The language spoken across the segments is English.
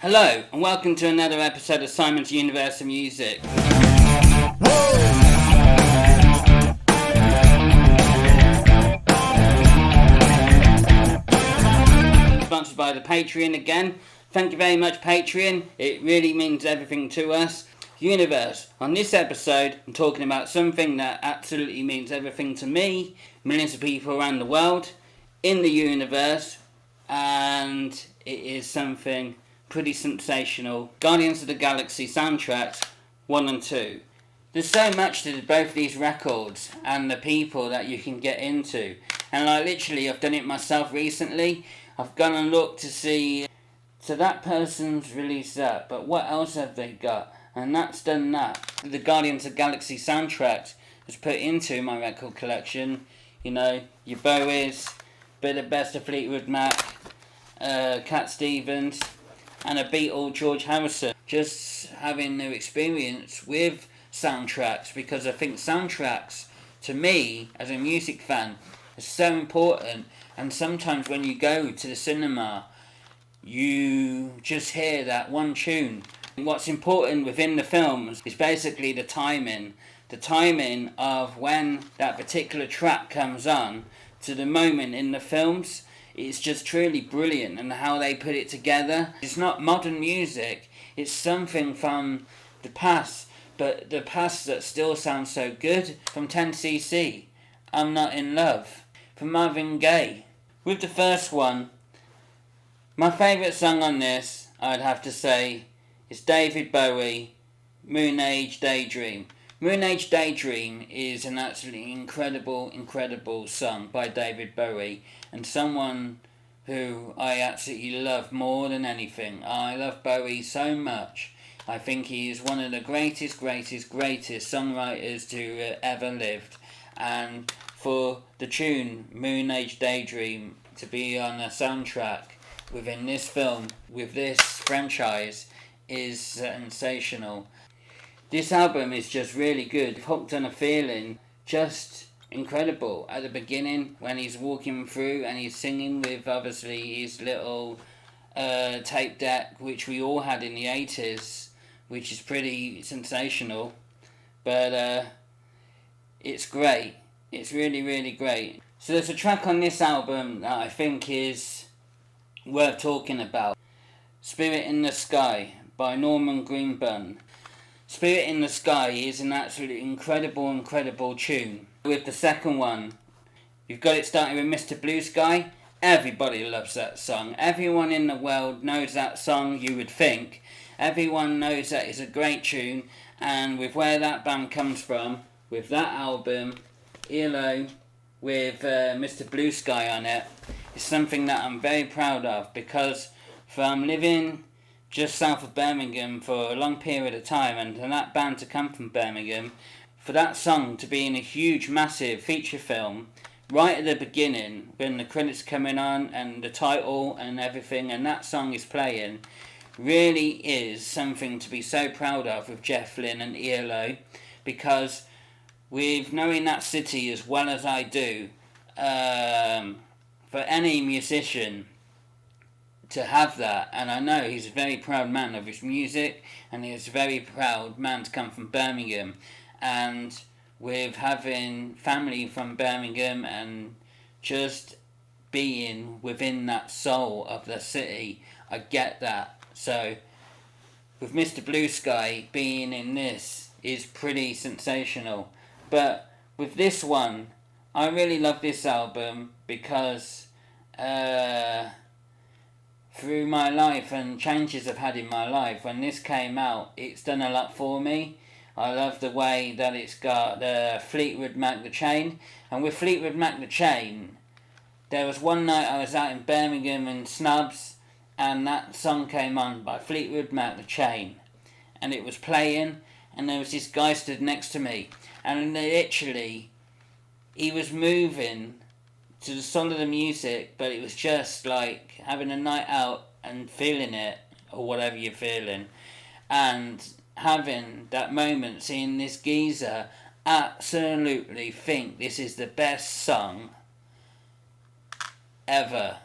Hello, and welcome to another episode of Simon's Universe of Music. Sponsored by the Patreon again. Thank you very much, Patreon. It really means everything to us. Universe. On this episode, I'm talking about something that absolutely means everything to me, millions of people around the world, in the universe, and it is something pretty sensational. Guardians of the Galaxy soundtracks 1 and 2. There's so much to both these records and the people that you can get into. And I've done it myself recently. I've gone and looked to see, so that person's released that, but what else have they got? And that's done that. The Guardians of the Galaxy soundtracks was put into my record collection. You know, your Bowies, bit of best of Fleetwood Mac, Cat Stevens, and a Beatle, George Harrison. Just having no experience with soundtracks, because I think soundtracks, to me, as a music fan, is so important. And sometimes when you go to the cinema, you just hear that one tune. And what's important within the films is basically the timing. The timing of when that particular track comes on to the moment in the films. It's just truly brilliant, and how they put it together. It's not modern music, it's something from the past, but the past that still sounds so good. From 10cc, I'm Not In Love. From Marvin Gaye. With the first one, my favourite song on this, I'd have to say, is David Bowie, Moon Age Daydream. Moon Age Daydream is an absolutely incredible song by David Bowie, and someone who I absolutely love more than anything. I love Bowie so much. I think he is one of the greatest songwriters to ever lived. And for the tune Moon Age Daydream to be on a soundtrack within this film, with this franchise, is sensational. This album is just really good. Hooked on a Feeling, just incredible. At the beginning, when he's walking through and he's singing with obviously his little tape deck, which we all had in the 80s, which is pretty sensational. But it's great. It's really great. So there's a track on this album that I think is worth talking about. Spirit in the Sky by Norman Greenbaum. Spirit in the Sky is an absolutely incredible tune. With the second one, you've got it starting with Mr. Blue Sky. Everybody loves that song. Everyone in the world knows that song, you would think. Everyone knows that it's a great tune, and with where that band comes from, with that album, ELO, with Mr. Blue Sky on it, is something that I'm very proud of, because from living just south of Birmingham for a long period of time, and for that band to come from Birmingham, for that song to be in a huge, massive feature film, right at the beginning, when the credits are coming on, and the title and everything, and that song is playing, really is something to be so proud of with Jeff Lynne and ELO, because with knowing that city as well as I do, for any musician to have that, and I know he's a very proud man of his music, and he's a very proud man to come from Birmingham, and with having family from Birmingham and just being within that soul of the city, I get that. So with Mr. Blue Sky being in this is pretty sensational. But with this one, I really love this album because through my life and changes I've had in my life, when this came out, it's done a lot for me. I love the way that it's got Fleetwood Mac The Chain. And with Fleetwood Mac The Chain, there was one night I was out in Birmingham in Snubs, and that song came on by Fleetwood Mac The Chain. And it was playing, and there was this guy stood next to me. And literally, he was moving to the song of the music, but it was just like having a night out and feeling it, or whatever you're feeling, and having that moment, seeing this geezer absolutely think this is the best song ever,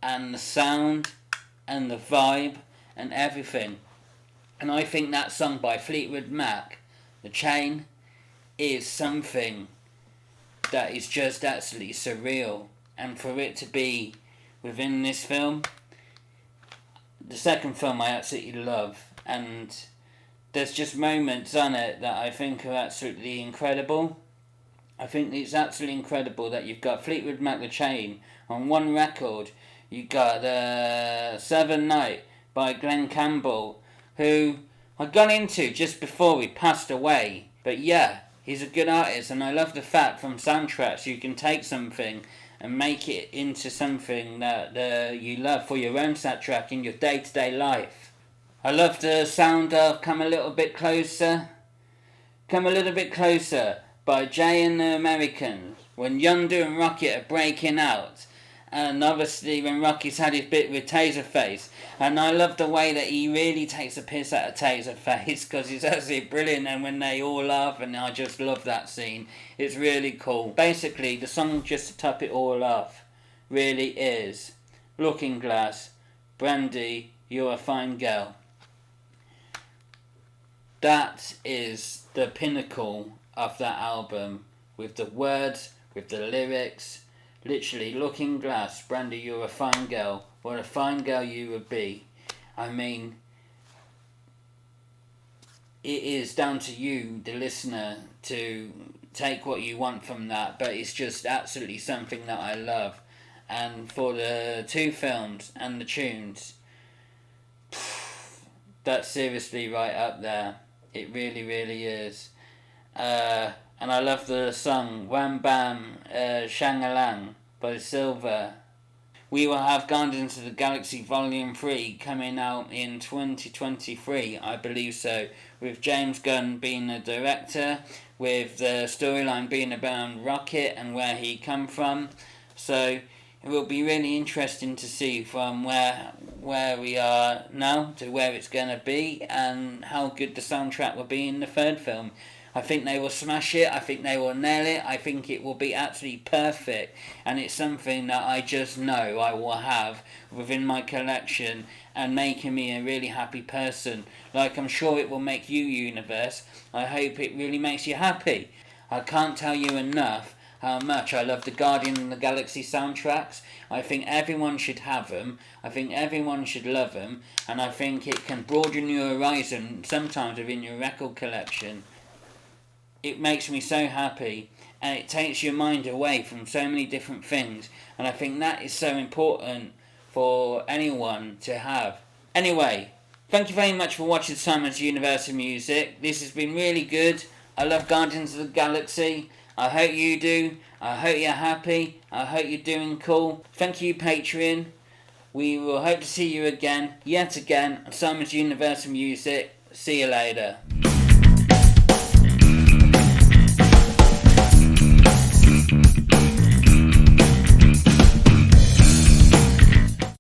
and the sound and the vibe and everything. And I think that song by Fleetwood Mac, The Chain, is something that is just absolutely surreal. And for it to be within this film, the second film I absolutely love, and there's just moments on it that I think are absolutely incredible. I think it's absolutely incredible that you've got Fleetwood Mac The Chain on one record. You've got Southern Night by Glenn Campbell, who I got into just before he passed away. But yeah, he's a good artist, and I love the fact from soundtracks you can take something and make it into something that you love for your own soundtrack in your day-to-day life. I love the sound of Come a Little Bit Closer. Come a Little Bit Closer by Jay and the Americans, when Yondu and Rocket are breaking out, and obviously when Rocky's had his bit with Taserface, and I love the way that he really takes a piss out of Taserface, because he's absolutely brilliant, and when they all laugh, and I just love that scene. It's really cool. Basically, the song, just to top it all off, really is Looking Glass, Brandy, You're a Fine Girl. That is the pinnacle of that album, with the words, with the lyrics, literally, Looking Glass, Brandy, you're a fine girl, what a fine girl you would be. I mean, it is down to you, the listener, to take what you want from that, but it's just absolutely something that I love. And for the two films and the tunes, that's seriously right up there. It really, really is. And I love the song Wham Bam Shangalang by Silver. We will have Guardians of the Galaxy Volume 3 coming out in 2023, I believe so, with James Gunn being the director, with the storyline being about Rocket and where he come from. So it will be really interesting to see from where we are now to where it's going to be, and how good the soundtrack will be in the third film. I think they will smash it. I think they will nail it. I think it will be absolutely perfect, and it's something that I just know I will have within my collection and making me a really happy person. Like I'm sure it will make you, Universe. I hope it really makes you happy. I can't tell you enough how much I love the Guardian of the Galaxy soundtracks. I think everyone should have them. I think everyone should love them, and I think it can broaden your horizon sometimes within your record collection. It makes me so happy, and it takes your mind away from so many different things, and I think that is so important for anyone to have. Anyway, thank you very much for watching Simon's Universal Music. This has been really good. I love Guardians of the Galaxy. I hope you do. I hope you're happy. I hope you're doing cool. Thank you, Patreon. We will hope to see you again, yet again, on Simon's Universal Music. See you later.